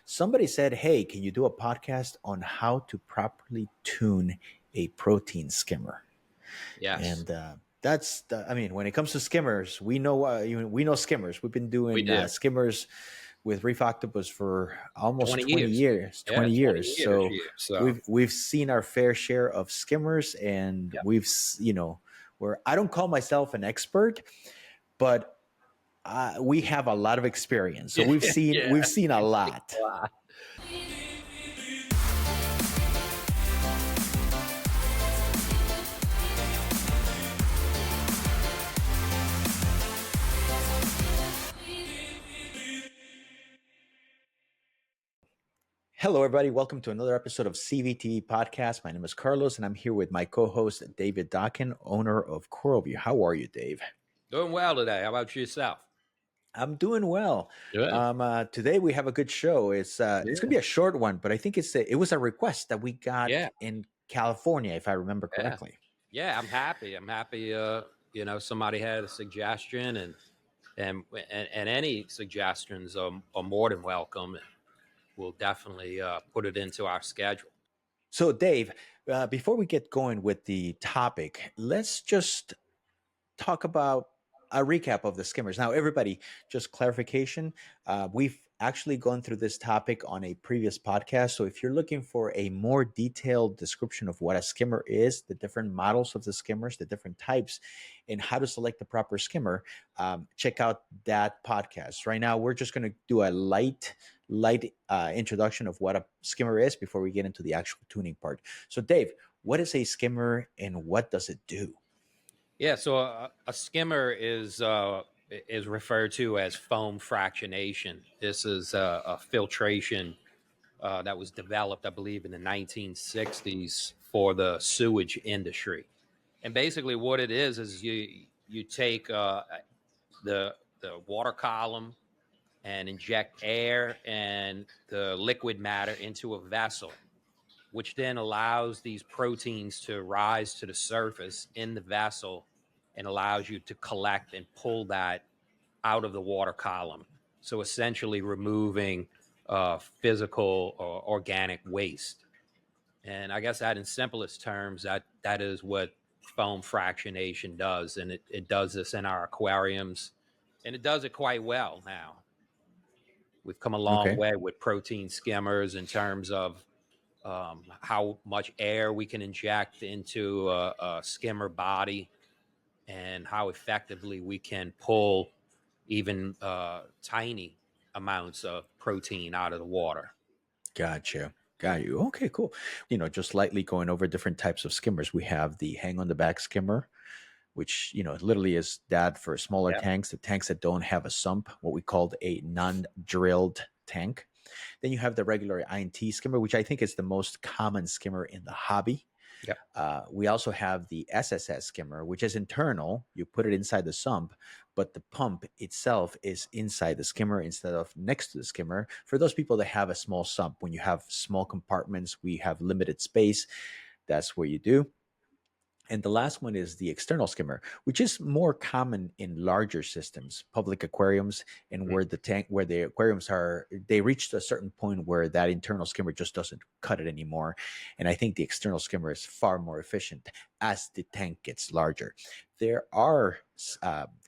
Somebody said, "Hey, can you do a podcast on how to properly tune a protein skimmer?" Yes, And I mean, when it comes to skimmers, we know skimmers. We've been we doing do. skimmers with Reef Octopus for almost 20 20 years. years. Yeah, 20 20 years. years So here. So, we've seen our fair share of skimmers, and yeah. where I don't call myself an expert, but we have a lot of experience. So Yeah. we've seen a lot. Wow. Hello, everybody. Welcome to another episode of CVTV Podcast. My name is Carlos, and I'm here with my co-host David Dockin, owner of CoralVue. How are you, Dave? Doing well today. How about yourself? I'm doing well. Good. Today we have a good show. It's gonna Yeah. be a short one, but I think it was a request that we got Yeah. in California, if I remember Yeah. correctly. Yeah. I'm happy. Somebody had a suggestion and any suggestions are more than welcome. We'll definitely put it into our schedule. So, Dave, before we get going with the topic, let's just talk about a recap of the skimmers. Now, everybody, just clarification. We've actually gone through this topic on a previous podcast. So if you're looking for a more detailed description of what a skimmer is, the different models of the skimmers, the different types, and how to select the proper skimmer, check out that podcast. Right now, we're just going to do a light introduction of what a skimmer is before we get into the actual tuning part. So, Dave, what is a skimmer and what does it do? Yeah, so a skimmer is referred to as foam fractionation. This is a filtration that was developed, I believe, in the 1960s for the sewage industry. And basically, what it is you take the water column and inject air and the liquid matter into a vessel, which then allows these proteins to rise to the surface in the vessel and allows you to collect and pull that out of the water column. So essentially removing physical or organic waste. And I guess that in simplest terms, that is what foam fractionation does. And it does this in our aquariums, and it does it quite well now. We've come a long Okay. way with protein skimmers in terms of how much air we can inject into a skimmer body and how effectively we can pull even tiny amounts of protein out of the water. Gotcha. Got you. Okay, cool. Just lightly going over different types of skimmers. We have the hang on the back skimmer, which, literally is that for smaller Yeah. tanks, the tanks that don't have a sump, what we called a non-drilled tank. Then you have the regular INT skimmer, which I think is the most common skimmer in the hobby. Yep. We also have the SSS skimmer, which is internal. You put it inside the sump, but the pump itself is inside the skimmer instead of next to the skimmer. For those people that have a small sump, when you have small compartments, we have limited space. That's where you do. And the last one is the external skimmer, which is more common in larger systems, public aquariums, and where the aquariums are, they reached a certain point where that internal skimmer just doesn't cut it anymore. And I think the external skimmer is far more efficient as the tank gets larger. There are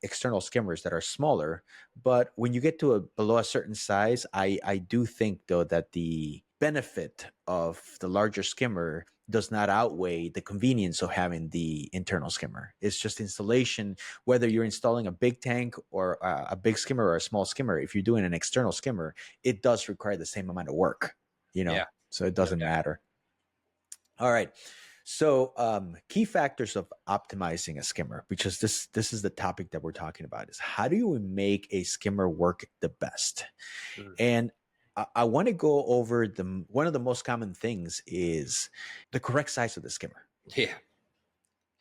external skimmers that are smaller, but when you get to below a certain size, I do think though that the benefit of the larger skimmer does not outweigh the convenience of having the internal skimmer. It's just installation, whether you're installing a big tank or a big skimmer or a small skimmer. If you're doing an external skimmer, it does require the same amount of work, Yeah. so it No doesn't doubt. matter. All right. So key factors of optimizing a skimmer, because this is the topic that we're talking about, is how do we make a skimmer work the best? Mm. And I want to go over one of the most common things is the correct size of the skimmer. Yeah.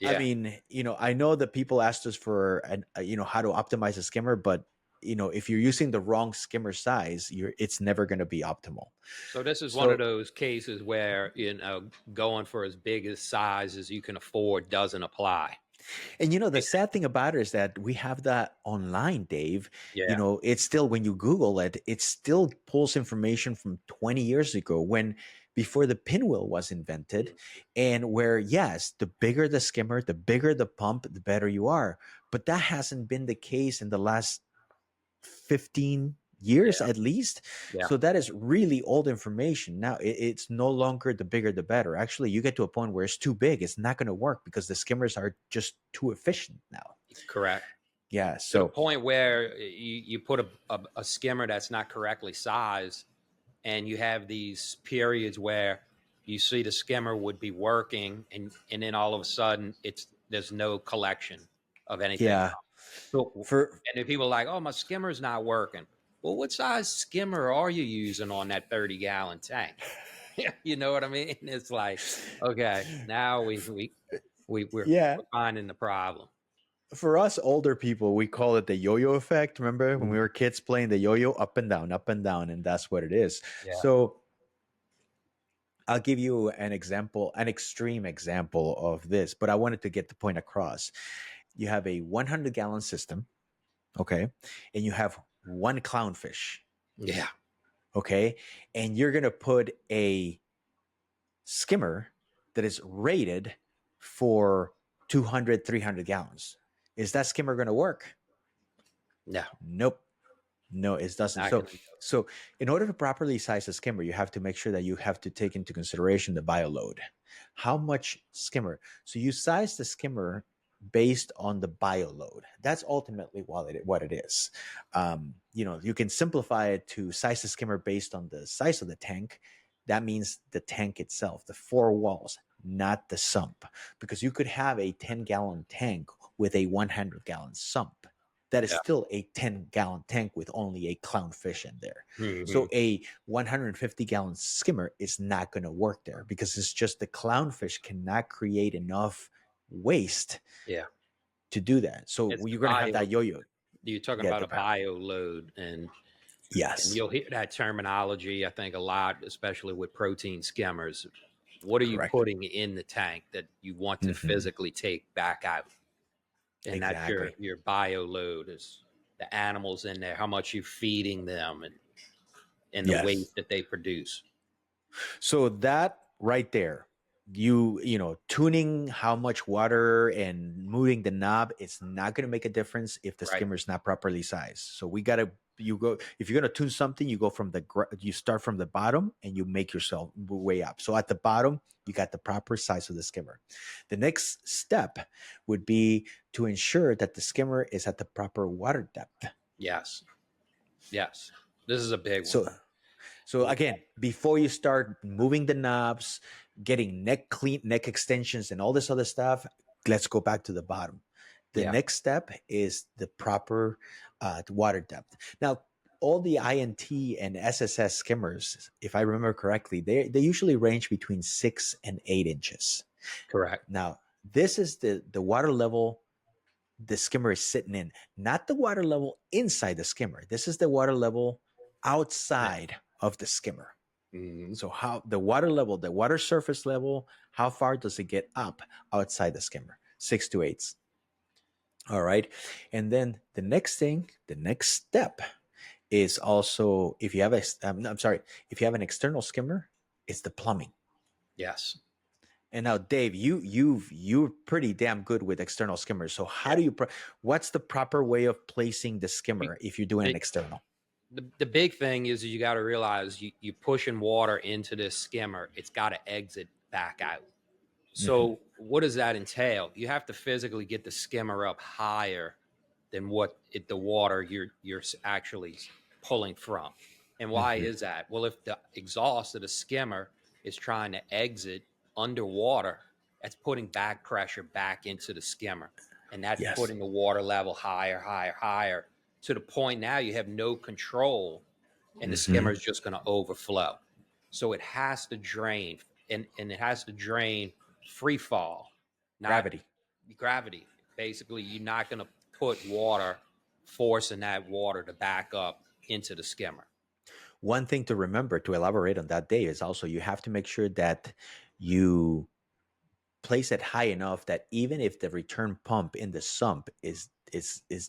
I Yeah. mean, I know that people asked us for how to optimize a skimmer, but if you're using the wrong skimmer size, it's never going to be optimal. So this is one of those cases where, going for as big a size as you can afford doesn't apply. And the sad thing about it is that we have that online, Dave. Yeah. It's still, when you Google it, it still pulls information from 20 years ago, when before the pinwheel was invented, and where, yes, the bigger the skimmer, the bigger the pump, the better you are. But that hasn't been the case in the last 15 years Yeah. at least. Yeah. So that is really old information. Now it's no longer the bigger the better. Actually, you get to a point where it's too big, it's not going to work because the skimmers are just too efficient now. Correct. Yeah. To the So point where you put a skimmer that's not correctly sized, and you have these periods where you see the skimmer would be working, and then all of a sudden there's no collection of anything. yeah, So, for and then people are like, oh, my skimmer's not working. Well, what size skimmer are you using on that 30-gallon tank? You know what I mean? It's like, okay, now we're yeah, finding the problem. for us older people, we call it the yo-yo effect. Remember when we Mhm. were kids playing the yo-yo, up and down, and that's what it is. Yeah. So I'll give you an example, an extreme example of this, but I wanted to get the point across. You have a 100-gallon system, okay, and you have one clownfish, Yeah. okay, and you're gonna put a skimmer that is rated for 200, 300 gallons. Is that skimmer gonna work? No, Nope. No, it doesn't. not So, gonna. so in order to properly size a skimmer, you have to make sure that you have to take into consideration the bio load. How much skimmer? So you size the skimmer based on the bio load. That's ultimately what it is. You can simplify it to size the skimmer based on the size of the tank. That means the tank itself, the four walls, not the sump, because you could have a 10-gallon tank with a 100-gallon sump. That is Yeah. still a 10-gallon tank with only a clownfish in there. Mm-hmm. So a 150-gallon skimmer is not going to work there, because it's just the clownfish cannot create enough waste Yeah. to do that. So It's the you're going to have bio. that yo-yo. You're talking Yeah, about a bio load, and yes, you'll hear that terminology, I think, a lot, especially with protein skimmers. What are you correct. putting in the tank that you want to Mhm. physically take back out? And that's Exactly. your bio load, is the animals in there, how much you're feeding them, and the Yes. weight that they produce. So that right there, tuning how much water and moving the knob, it's not going to make a difference if the Right. skimmer is not properly sized. So we got to you go if you're going to tune something, you go from you start from the bottom and you make yourself way up. So at the bottom, you got the proper size of the skimmer. The next step would be to ensure that the skimmer is at the proper water depth. Yes. Yes. This is a big one. So again, before you start moving the knobs, getting neck extensions, and all this other stuff, let's go back to the bottom. The Yeah. next step is the proper water depth. Now, all the INT and SSS skimmers, if I remember correctly, they usually range between 6 and 8 inches. Correct. Now, this is the water level the skimmer is sitting in, not the water level inside the skimmer. This is the water level outside of the skimmer. Mm-hmm. So how the water level, the water surface level, how far does it get up outside the skimmer? 6 to 8. All right. And then the next step is also, if you have if you have an external skimmer, it's the plumbing. Yes. And now, Dave, you're pretty damn good with external skimmers. So how do you what's the proper way of placing the skimmer if you're doing an The, external? the big thing is you got to realize you pushing water into this skimmer, it's got to exit back out. Mhm. So what does that entail? You have to physically get the skimmer up higher than what the water you're actually pulling from. And why Mhm. is that? Well, if the exhaust of the skimmer is trying to exit underwater, that's putting back pressure back into the skimmer, and that's Yes. putting the water level higher, higher, higher, to the point now you have no control, and the skimmer Mhm. is just going to overflow. So it has to drain, and it has to drain free fall, not Gravity. gravity. Basically, you're not going to put water, forcing that water to back up into the skimmer. One thing to remember to elaborate on that day is also you have to make sure that you place it high enough that even if the return pump in the sump is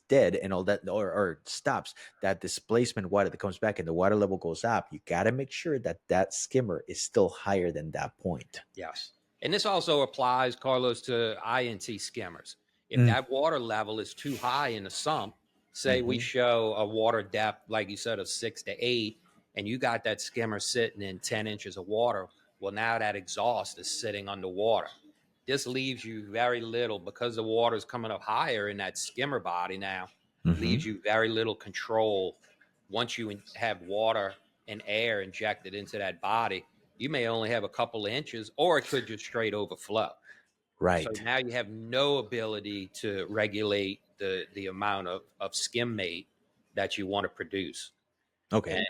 dead and all that, or stops, that displacement water that comes back and the water level goes up, you got to make sure that that skimmer is still higher than that point. Yes. And this also applies, Carlos, to INT skimmers. If Mm. that water level is too high in the sump, say we Mm-hmm. show a water depth, like you said, of 6 to 8, and you got that skimmer sitting in 10 inches of water, well, now that exhaust is sitting underwater. This leaves you very little, because the water is coming up higher in that skimmer body now, Mm-hmm. leaves you very little control. Once you have water and air injected into that body, you may only have a couple of inches, or it could just straight overflow. So Right. now you have no ability to regulate the amount of skim mate that you want to produce. And Okay.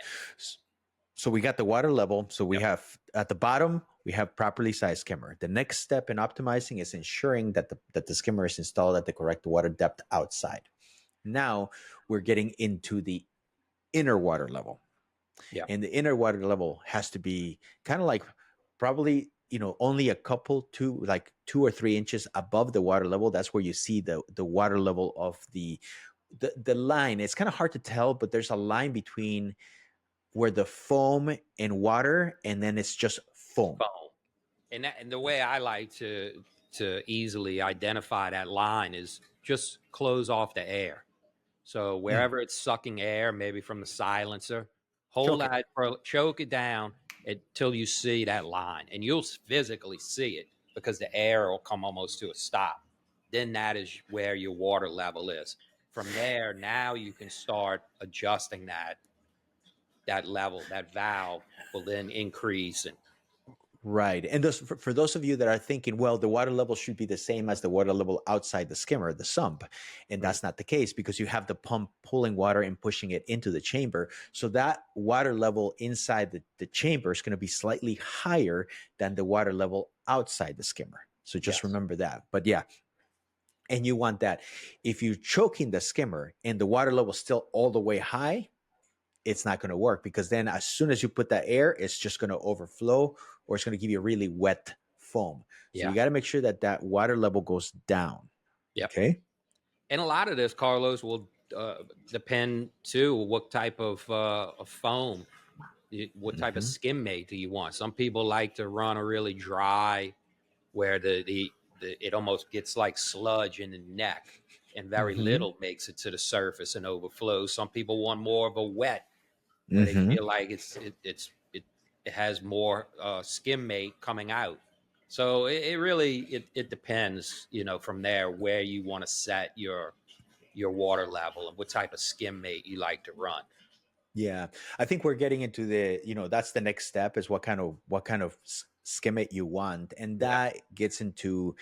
So we got the water level. So we yep, have at the bottom, we have properly sized skimmer. The next step in optimizing is ensuring that the skimmer is installed at the correct water depth outside. Now we're getting into the inner water level. yep, And the inner water level has to be kind of like probably, only a couple, like 2 or 3 inches above the water level. That's where you see the water level of the line. It's kind of hard to tell, but there's a line between where the foam and water, and then it's just foam. foam. And the way I like to easily identify that line is just close off the air. So Mm. wherever it's sucking air, maybe from the silencer, hold Choke it. that, choke it down until you see that line, and you'll physically see it because the air will come almost to a stop. Then that is where your water level is. From there, now you can start adjusting that level. That valve will then increase, and Right. And for those of you that are thinking, well, the water level should be the same as the water level outside the skimmer, the sump. And mm, that's not the case, because you have the pump pulling water and pushing it into the chamber. So that water level inside the chamber is going to be slightly higher than the water level outside the skimmer. So just yes, remember that. But yeah, and you want that. If you're choking the skimmer and the water level is still all the way high, it's not going to work, because then as soon as you put that air, it's just going to overflow, or it's going to give you a really wet foam. So you yeah, got to make sure that that water level goes down. yep. Okay. And a lot of this, Carlos, will depend too what type of foam, what type of Mm-hmm. skim mate do you want. Some people like to run a really dry, where it almost gets like sludge in the neck, and very Mm-hmm. little makes it to the surface and overflows. Some people want more of a wet, where they Mm-hmm. feel like it has more skim mate coming out. So it really it depends, from there where you want to set your water level and what type of skim mate you like to run. Yeah, I think we're getting into that's the next step, is what kind of skimmate you want, and Yeah, that gets into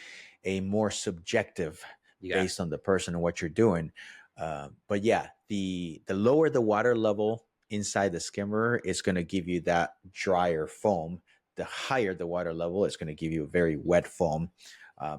a more subjective, yeah, based on the person and what you're doing. But yeah, the lower the water level inside the skimmer is going to give you that drier foam. The higher the water level is going to give you a very wet foam.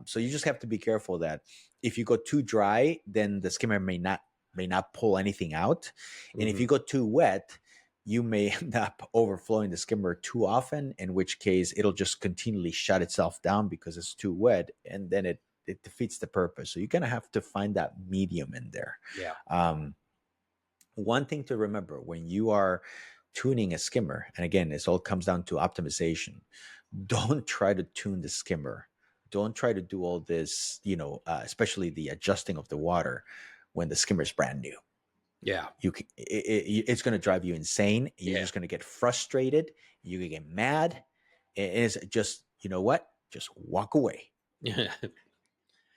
So you just have to be careful that if you go too dry, then the skimmer may not pull anything out, and if hmm, you go too wet, you may end up overflowing the skimmer too often, in which case it'll just continually shut itself down because it's too wet, and then it defeats the purpose. So you're gonna have to find that medium in there. yeah, Um, One thing to remember when you are tuning a skimmer, and again, this all comes down to optimization. Don't try to tune the skimmer. Don't try to do all this, especially the adjusting of the water when the skimmer is brand new. yeah, It's going to drive you insane. You're yeah. just going to get frustrated. You're going to get mad. It's just, you know what? Just walk away.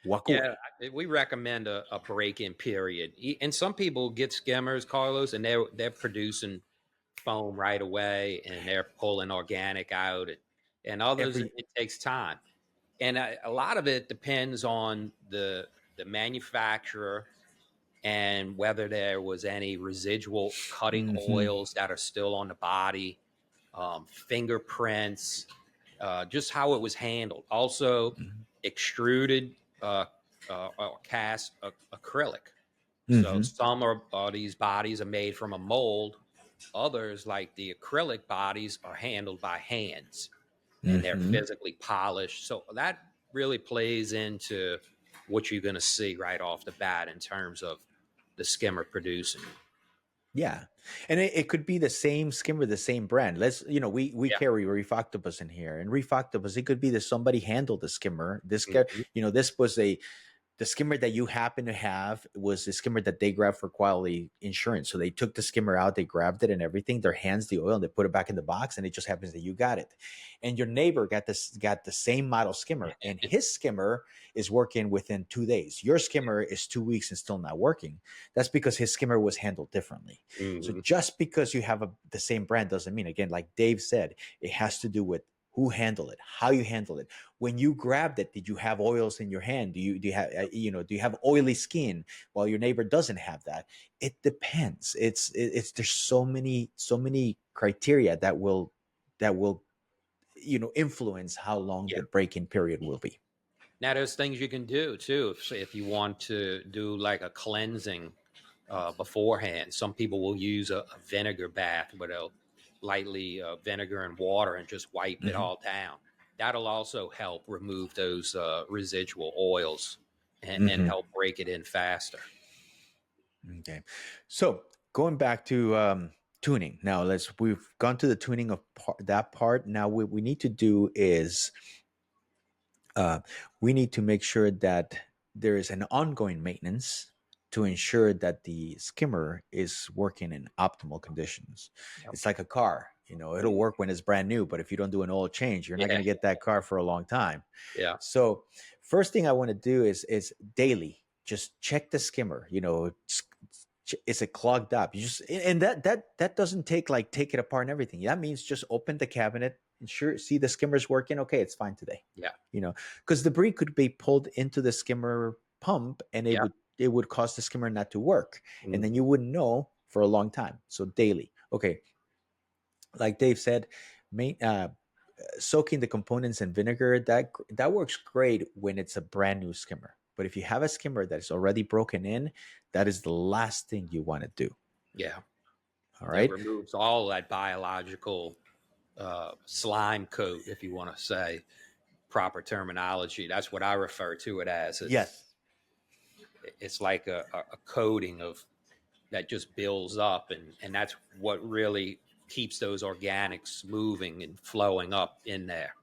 Walk Yeah, away. we recommend a break-in period. And some people get skimmers, Carlos, and they're producing foam right away, and they're pulling organic out, and others Every it takes time. And a lot of it depends on the manufacturer, and whether there was any residual cutting Mhm. oils that are still on the body, fingerprints, just how it was handled. Also, Mhm. extruded or cast acrylic. So Mhm. some these bodies are made from a mold. Others, like the acrylic bodies, are handled by hands, and they're Mhm. physically polished. So that really plays into what you're going to see right off the bat in terms of the skimmer producing. Yeah, and it could be the same skimmer, the same brand. Let's, we Yeah. carry Reef Octopus in here, and Reef Octopus, it could be that somebody handled the skimmer. This guy, Mhm. this was the skimmer that you happen to have was the skimmer that they grabbed for quality insurance. So they took the skimmer out, they grabbed it and everything, their hands, the oil, and they put it back in the box, and it just happens that you got it. And your neighbor got the same model skimmer, and his skimmer is working within 2 days. Your skimmer is 2 weeks and still not working. That's because his skimmer was handled differently. So Mhm. just because you have the same brand doesn't mean, again, like Dave said, it has to do with who handled it, how you handle it. When you grabbed it, did you have oils in your hand? Do you have do you have oily skin while your neighbor doesn't have that? It depends. It's there's so many criteria that will influence how long Yeah. the break-in period will be. Now, there's things you can do too. If you want to do like a cleansing beforehand, some people will use a vinegar bath where they'll lightly vinegar and water and just wipe it Hmm. all down. That'll also help remove those residual oils and Hmm. help break it in faster. Okay, so going back to tuning now, we've gone to the tuning of that part. Now what we need to do is uh, we need to make sure that there is an ongoing maintenance to ensure that the skimmer is working in optimal conditions. Yep. It's like a car, it'll work when it's brand new, but if you don't do an oil change, you're not going Yeah, to get that car for a long time. yeah, So, first thing I want to do is daily just check the skimmer. Is it clogged up? You just and that doesn't take it apart and everything. That means just open the cabinet and see the skimmer's working. Okay, it's fine today. yeah, Because debris could be pulled into the skimmer pump, and it yeah. would cause the skimmer not to work, and then Mhm. you wouldn't know for a long time. So daily, okay, like Dave said, main, soaking the components in vinegar, that works great when it's a brand new skimmer. But if you have a skimmer that is already broken in, that is the last thing you want to do. Yeah. All It right. removes all that biological slime coat, if you want to say proper terminology. That's what I refer to it as. Yes. It's like a coating of that just builds up, and that's what really keeps those organics moving and flowing up in there.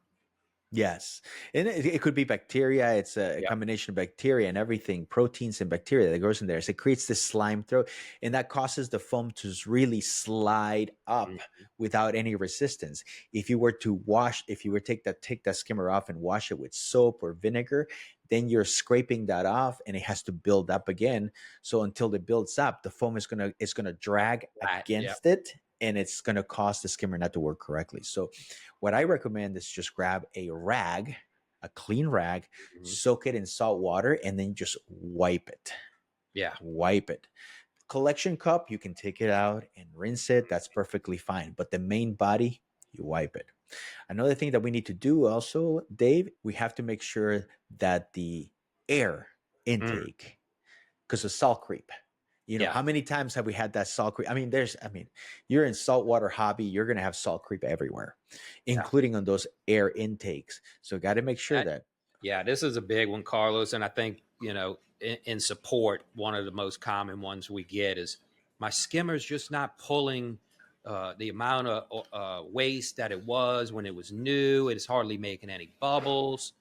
Yes, and it could be bacteria. It's a Yeah. combination of bacteria and everything, proteins and bacteria that goes in there. So it creates this slime throw, and that causes the foam to really slide up Mm. without any resistance. If you were take that skimmer off and wash it with soap or vinegar, then you're scraping that off, and it has to build up again. So until it builds up, the foam is gonna drag That, yeah. against it, and it's gonna cause the skimmer not to work correctly. So what I recommend is just grab a clean rag, Mhm. soak it in salt water, and then just wipe it. Yeah. Wipe it. Collection cup, you can take it out and rinse it. That's perfectly fine. But the main body, you wipe it. Another thing that we need to do also, Dave, we have to make sure that the air Mm. intake, because of salt creep. Yeah. How many times have we had that salt creep? You're in saltwater hobby, you're going to have salt creep everywhere, Yeah. including on those air intakes. So, got to make sure That, that. yeah. This is a big one, Carlos. And I think, in support, one of the most common ones we get is my skimmer's just not pulling the amount of waste that it was when it was new. It's hardly making any bubbles.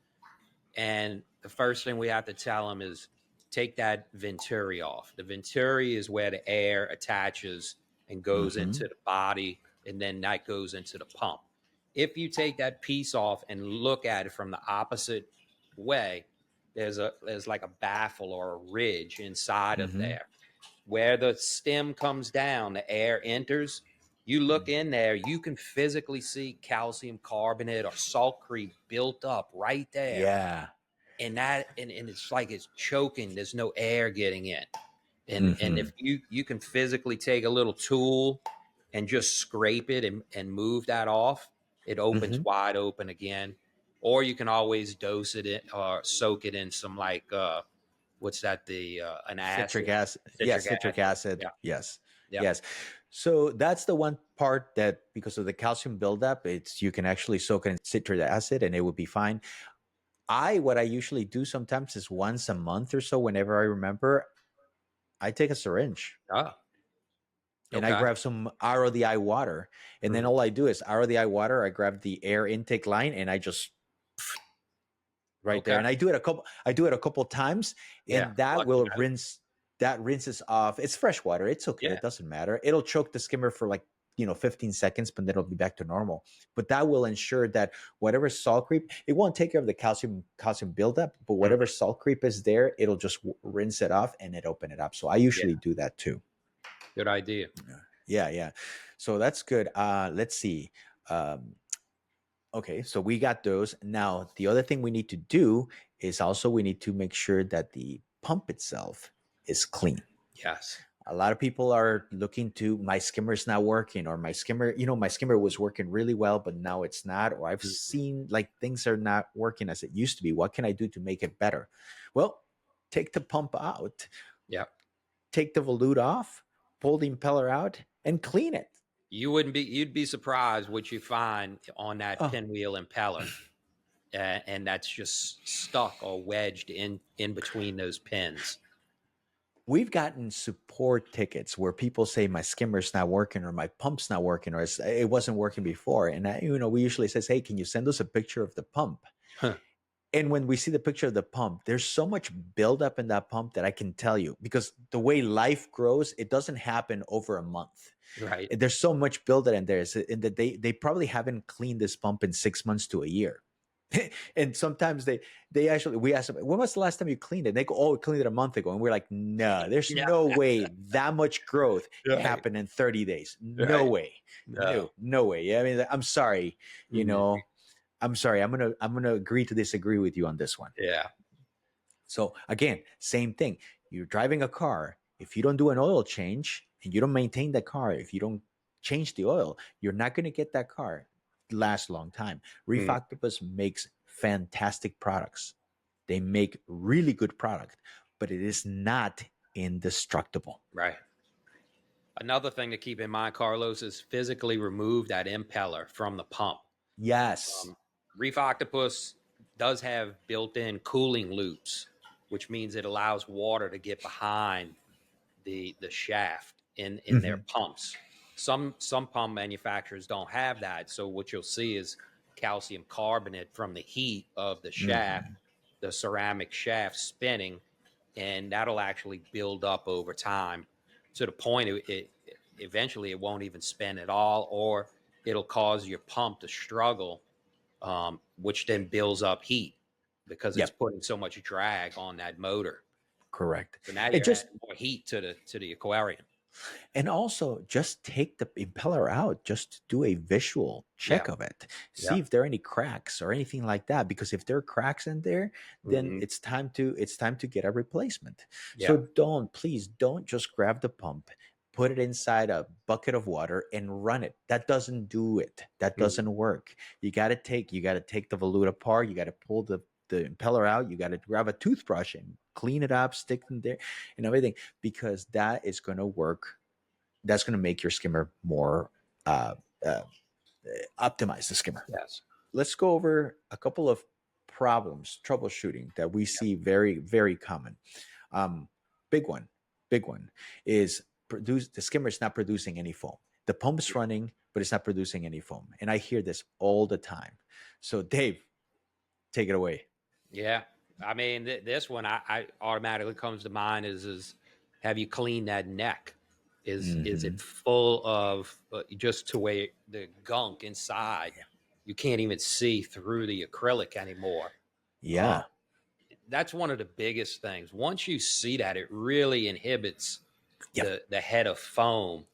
And the first thing we have to tell them is take that venturi off. The venturi is where the air attaches and goes into Hmm. the body, and then that goes into the pump. If you take that piece off and look at it from the opposite way, there's like a baffle or a ridge inside of Hmm. there. Where the stem comes down, the air enters. You look in there, you can physically see calcium carbonate or salt creep built up right there, Yeah. and it's like it's choking. There's no air getting in, and Hmm. if you can physically take a little tool and just scrape it and move that off, it opens Hmm. wide open again. Or you can always dose it in or soak it in some like what's that, the an Citric acid, acid. Yes, citric citric acid. acid. Yeah, Yes. yeah, Yes. So that's the one part that, because of the calcium buildup, you can actually soak it in citric acid and it would be fine. What I usually do sometimes is once a month or so, whenever I remember, I take a syringe Oh, and I okay. grab some RODI water. And then Mhm. all I do is RODI water. I grab the air intake line and I just right there. Okay. And I do it a couple times, Yeah. and that Flushing will out. that rinses off. It's fresh water. It's okay. Yeah. It doesn't matter. It'll choke the skimmer for like 15 seconds, but then it'll be back to normal. But that will ensure that whatever salt creep, it won't take care of the calcium buildup, but whatever Mhm. salt creep is there, it'll just rinse it off and it open it up. So I Yeah. usually do that too. Good idea. Yeah, yeah. So that's good. Let's see. Um, Okay, so we got those. Now, the other thing we need to do is also we need to make sure that the pump itself is clean. Yes. A lot of people are looking to my skimmer's not working, or my skimmer, my skimmer was working really well, but now it's not, or I've Mhm. seen like things are not working as it used to be. What can I do to make it better? Well, take the pump out, Yep. take the volute off, pull the impeller out, and clean it. You'd be surprised what you find on that Oh, pinwheel impeller, and that's just stuck or wedged in between those pins. we've gotten support tickets where people say my skimmer's not working or my pump's not working or it wasn't working before. And we usually says, hey, can you send us a picture of the pump? Huh. And when we see the picture of the pump, there's so much buildup in that pump that I can tell you, because the way life grows, it doesn't happen over a month. Right. There's so much buildup in there, and that they probably haven't cleaned this pump in 6 months to a year. And sometimes they actually, we ask them, when was the last time you cleaned it? And they go, oh, we cleaned it a month ago. And we're like, no, there's Yeah. no way that much growth Right. happened in 30 days. No Right. way. No. No way. Yeah, I mean, I'm sorry, you Mhm. know, I'm sorry. I'm gonna agree to disagree with you on this one. Yeah. So again, same thing. You're driving a car. If you don't do an oil change and you don't maintain the car, if you don't change the oil, you're not going to get that car last a long time. Reef Mm. Octopus makes fantastic products. They make really good product, but it is not indestructible. Right. Another thing to keep in mind, Carlos, is physically remove that impeller from the pump. Yes. Reef Octopus does have built-in cooling loops, which means it allows water to get behind the shaft in their Mhm. pumps. Some pump manufacturers don't have that, so what you'll see is calcium carbonate from the heat of the shaft, Mhm. the ceramic shaft spinning, and that'll actually build up over time to the point it eventually it won't even spin at all, or it'll cause your pump to struggle, which then builds up heat because it's Yep. putting so much drag on that motor. Correct. So now It you're just adding more heat to the aquarium. And also, just take the impeller out, just do a visual Yeah, check of it. yeah, See if there are any cracks or anything like that. Because if there are cracks in there, then hmm, it's time to get a replacement. yeah, So please don't just grab the pump, put it inside a bucket of water and run it. That doesn't do it. That hmm, doesn't work. You got to take the volute apart. You got to pull the impeller out. You got to grab a toothbrush and clean it up, stick them there, and everything, because that is going to work. That's going to make your skimmer more uh, uh, optimize the skimmer. yes, Let's go over a couple of problems, troubleshooting that we yeah, see very, very common. Um, big one, big one is the skimmer is not producing any foam. The pump's running, but it's not producing any foam. And I hear this all the time. So Dave, take it away. yeah. I mean, this one I automatically comes to mind is have you cleaned that neck? Is Mm-hmm. it full of just to where the gunk inside you can't even see through the acrylic anymore? Um, Yeah. that's one of the biggest things. Once you see that, it really inhibits Yep. the head of foam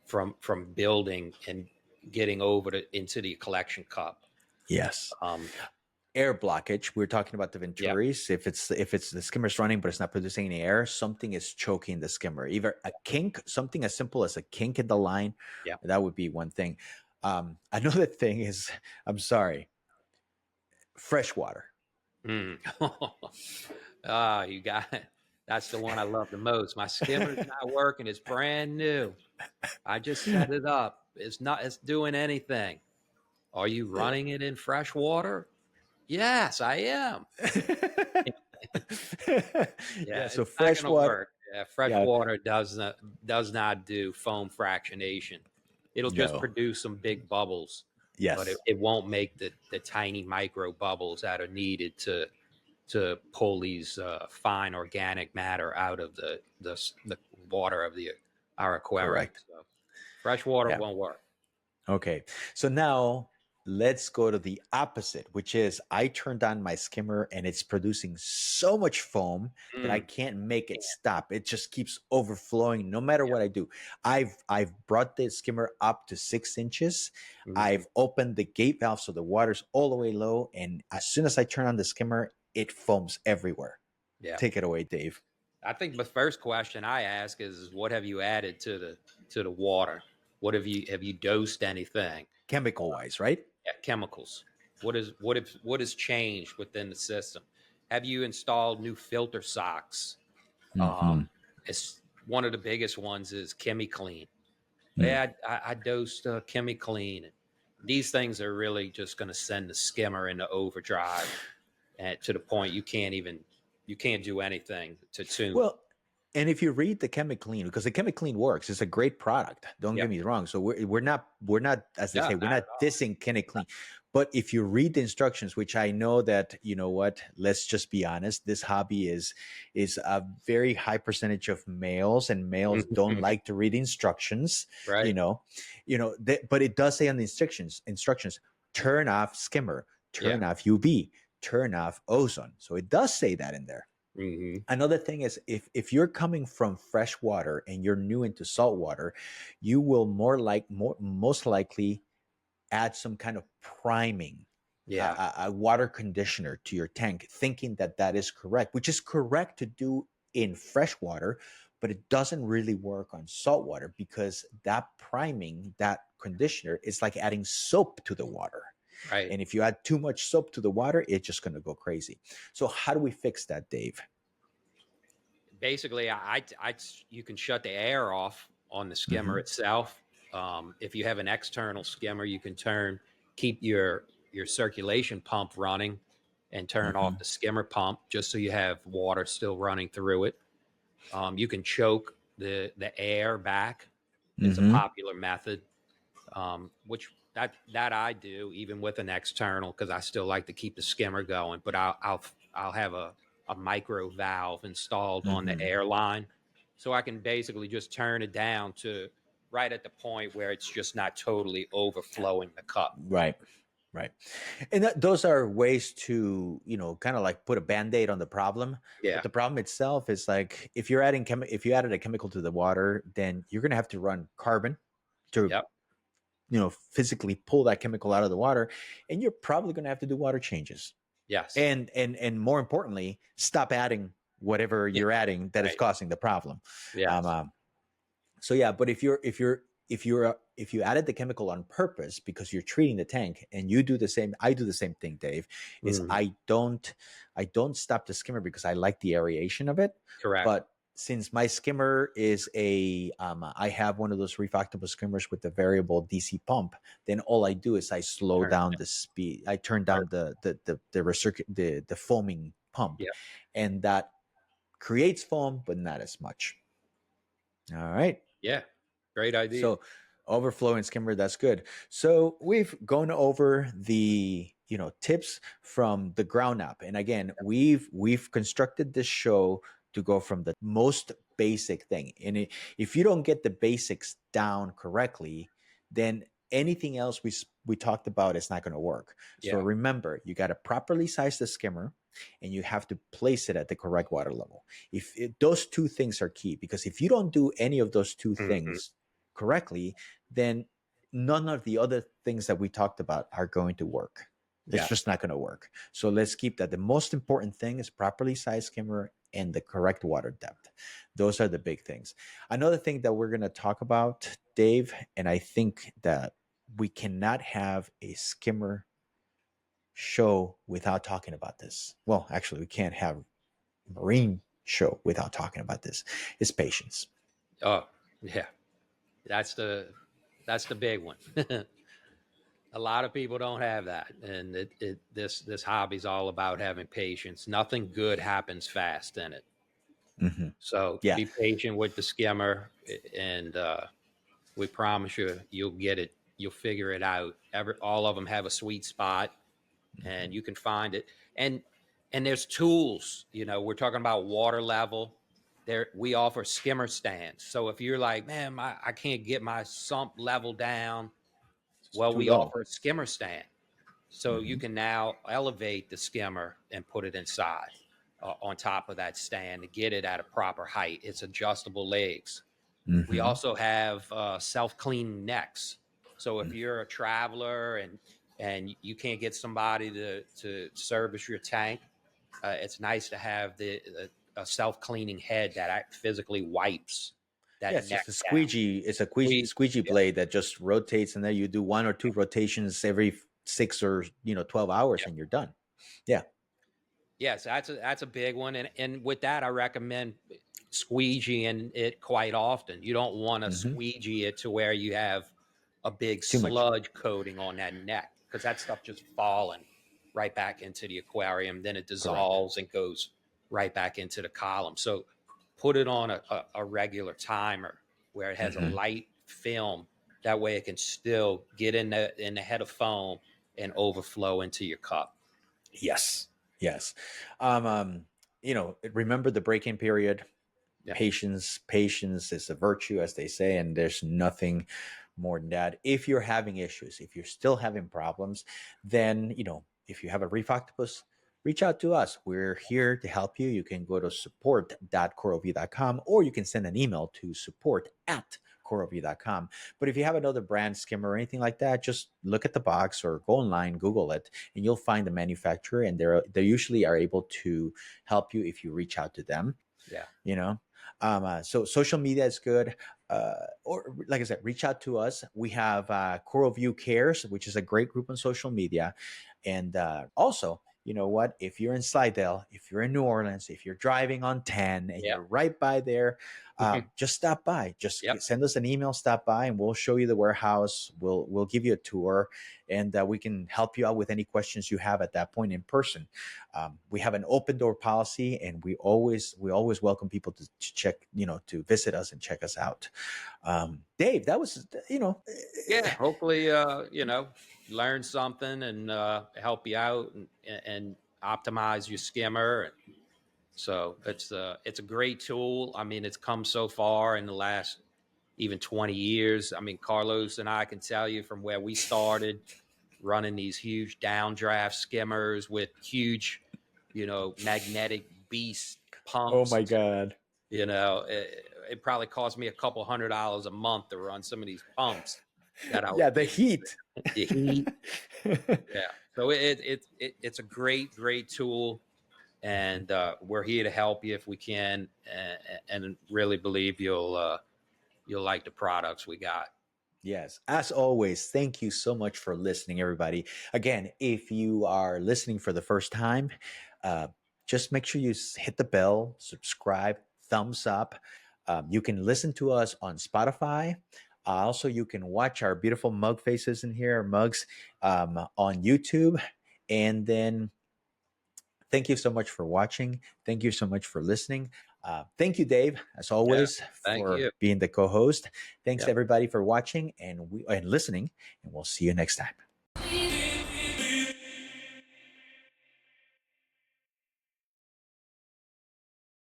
from building and getting over into the collection cup. Yes. Um, Air blockage. We're talking about the yeah, venturis. If it's the skimmer's running but it's not producing any air, something is choking the skimmer. Either a kink, something as simple as a kink in the line, yeah. that would be one thing. Another thing is, I'm sorry, fresh water. Mm. Ah, you got it. That's the one I love the most. My skimmer's not working. It's brand new. I just set it up. It's not. It's doing anything. Are you running it in fresh water? Yes, I am. Yeah, Yeah, so it's not fresh gonna water. work. Yeah, fresh Yeah, water does not do foam fractionation. It'll just no. produce some big bubbles, but it, Yes, it won't make the tiny micro bubbles that are needed to pull these fine organic matter out of the water of the our aquarium. correct. So fresh water Yeah. won't work. Okay. So now let's go to the opposite, which is I turned on my skimmer and it's producing so much foam that I Mm, can't make yeah, it stop. It just keeps overflowing no matter yeah. what I do. I've brought the skimmer up to 6 inches. Hmm. I've opened the gate valve so the water's all the way low. And as soon as I turn on the skimmer, it foams everywhere. Yeah. Take it away, Dave. I think the first question I ask is, what have you added to the water? What have you dosed anything? Chemical wise, right? Yeah, chemicals. What has changed within the system? Have you installed new filter socks? Mm-hmm. Um, it's one of the biggest ones is ChemiClean. Mm. Yeah, I dosed ChemiClean. These things are really just going to send the skimmer into overdrive, and to the point you can't do anything to tune them. Well, and if you read the Chemic Clean, because the Chemic Clean works, it's a great product. Don't Yeah, get me wrong. So we're not as they no, say, not we're at not all. dissing Chemic Clean. But if you read the instructions, which I know that you know what, let's just be honest, this hobby is a very high percentage of males, and males don't like to read instructions. You Right? know, but it does say on the instructions, turn off skimmer, Yeah. turn off UV, turn off ozone. So it does say that in there. Hmm. Another thing is if you're coming from fresh water and you're new into salt water, you will most likely add some kind of priming, Yeah. a water conditioner to your tank, thinking that that is correct, which is correct to do in fresh water, but it doesn't really work on salt water because that priming, that conditioner, is like adding soap to the water. Right. And if you add too much soap to the water, it's just going to go crazy. So how do we fix that, Dave? Basically, you can shut the air off on the skimmer Mm-hmm. itself. If you have an external skimmer, you can keep your circulation pump running, and turn Mm-hmm. off the skimmer pump just so you have water still running through it. You can choke the air back. It's a Mm-hmm. popular method, which that I do even with an external, because I still like to keep the skimmer going. But I'll have a micro valve installed on the Mm-hmm. airline, so I can basically just turn it down to right at the point where it's just not totally overflowing the cup. Right. Right. And those are ways to, kind of like put a band-aid on the problem. But Yeah. the problem itself is like if you're if you added a chemical to the water, then you're gonna have to run carbon to, Yep. physically pull that chemical out of the water. And you're probably gonna have to do water changes. Yes. And more importantly, stop adding whatever Yeah. you're adding that is Right. causing the problem. Um, Yes. um, So yeah, but if you added the chemical on purpose because you're treating the tank, and you do the same, I do the same thing, Dave. Is Mhm. I don't stop the skimmer because I like the aeration of it, Correct. but since my skimmer is I have one of those retractable skimmers with the variable DC pump, then all I do is I slow Turn it down down. the speed. I turn down Perfect. the foaming pump, Yeah. and that creates foam, but not as much. All right. Yeah. Great idea. So overflow and skimmer, that's good. So we've gone over the tips from the ground up. And again, we've constructed this show to go from the most basic thing. And if you don't get the basics down correctly, then anything else we talked about is not going to work. So Yeah. remember, you got to properly size the skimmer, and you have to place it at the correct water level. Those two things are key, because if you don't do any of those two Hmm. things correctly, then none of the other things that we talked about are going to work. It's Yes. just not going to work. So let's keep that. The most important thing is properly sized skimmer and the correct water depth. Those are the big things. Another thing that we're going to talk about, Dave, and I think that we cannot have a skimmer show without talking about this. Well, actually, we can't have a marine show without talking about this. Is patience. Oh, yeah. That's the big one. A lot of people don't have that, and this hobby's all about having patience. Nothing good happens fast in it, Hmm. so Yeah. be patient with the skimmer, and we promise you'll get it. You'll figure it out. All of them have a sweet spot, and Hmm. you can find it. And there's tools. We're talking about water level. There, we offer skimmer stands. So if you're like, man, I can't get my sump level down, It's well, too we low. offer a skimmer stand. So you Hmm. can now elevate the skimmer and put it inside on top of that stand to get it at a proper height. It's adjustable legs. We Hmm. also have self-cleaning necks. So if you're a traveler and you can't get somebody to service your tank, it's nice to have a self-cleaning head that physically wipes Yeah, that it's just neck a down. squeegee. It's a We, squeegee yeah, blade that just rotates, and then you do one or two rotations every 6 or 12 hours, yeah. and you're done. Yeah. Yes, that's a big one, and with that, I recommend squeegeeing it quite often. You don't want to Hmm. squeegee it to where you have a big Too much. sludge coating on that neck, because that stuff just falling right back into the aquarium. Then it Correct. dissolves and goes right back into the column. So put it on a regular timer where it has a Hmm. light film. That way, it can still get in the head of foam and overflow into your cup. Yes. Yes. Um, um, remember the break-in period. Yeah. Patience is a virtue, as they say, and there's nothing more than that. If you're having issues, if you're still having problems, then if you have a reef octopus, reach out to us. We're here to help you. You can go to support.coralvue.com, or you can send an email to support@coralvue.com. But if you have another brand skimmer or anything like that, just look at the box or go online, Google it, and you'll find the manufacturer, and they usually are able to help you if you reach out to them. Yeah. you know so social media is good, or like I said, reach out to us. We have CoralVue Cares, which is a great group on social media. And also, you know what, if you're in Slidell, if you're in New Orleans, if you're driving on 10 and Yep. you're right by there, just stop by, just Yep. send us an email, stop by, and we'll show you the warehouse. We'll give you a tour, and we can help you out with any questions you have at that point in person. We have an open door policy, and we always welcome people to check, to visit us and check us out. Dave, that was, Yeah. Hopefully, learn something and help you out and optimize your skimmer. So it's a great tool. I mean, it's come so far in the last even 20 years. I mean, Carlos and I can tell you from where we started running these huge downdraft skimmers with huge, magnetic beast oh pumps. my God. It probably cost me a couple $100 a month to run some of these pumps that I was Yeah, the using. heat. The heat, yeah. So it's a great tool, and we're here to help you if we can, and really believe you'll like the products we got. Yes, as always, thank you so much for listening, everybody. Again, if you are listening for the first time, uh, just make sure you hit the bell, subscribe, thumbs up. You can listen to us on Spotify. Also, you can watch our beautiful mug faces in here, mugs, on YouTube. And then thank you so much for watching. Thank you so much for listening. Thank you, Dave, as Yeah. always, Thank for you. being the co-host. Thanks Yep. everybody for watching and listening, and we'll see you next time.